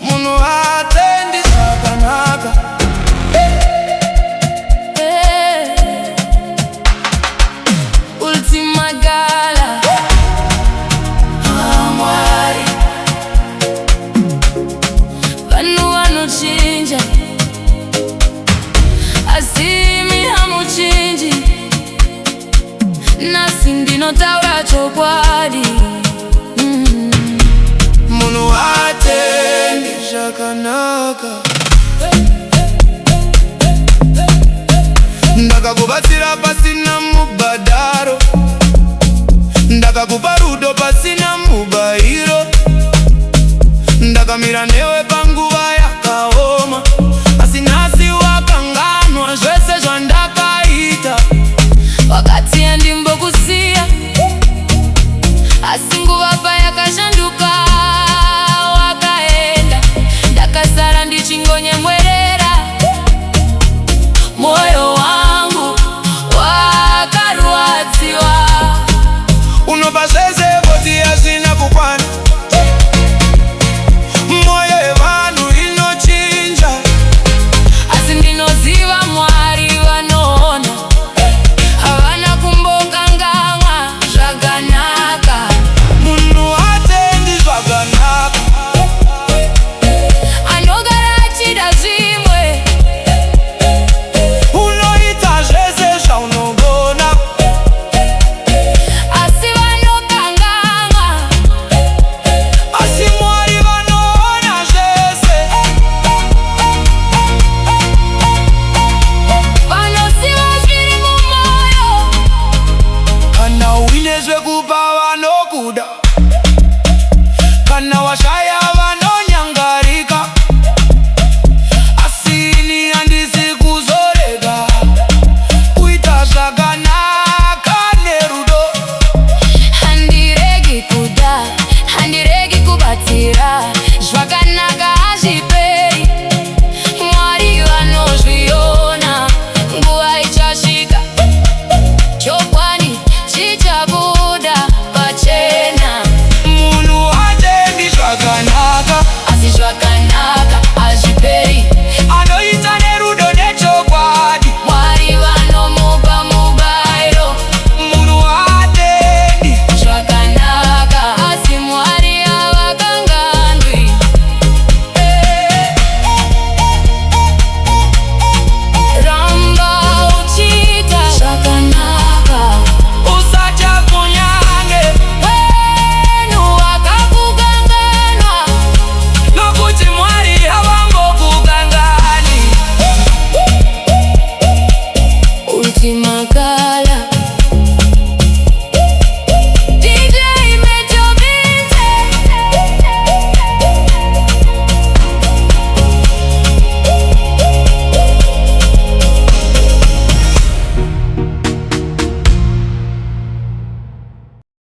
Munhu haatendi zvakanaka. Ultima gala Aah Mwari. Vanhu vanochinja asimi hamuchinji. Nhasi ndinotaura chokwadi. Munhu haatendi zvakanaka. Ndakakubatsira pasina mubhadharo. Ndakakupa rudo pasina mubairo. Ndakamira newe panguva yakaoma. Asi nhasi wakanganwa zvese zvandakaita. Wakati handimbokusiya asi nguva payakashanduka wakaenda. Ndakasara ndichingonyemwerera. Moyo wangu wakarwadziwa. Unopa zvese boti hazvina kukwana. Moyo yevanhu inochinja. Asi ndinoziva Mwari vanoona. Havana kumbokanganwa zvakanaka. Munhu haatendi zvakanaka. Anogara achida zvimwe. Unoita zvese zvaunogona. Asi vanokanganwa. Asi Mwari vanoona zvese. Vanosiva zviri mumwoyo. Kana uine zvekupa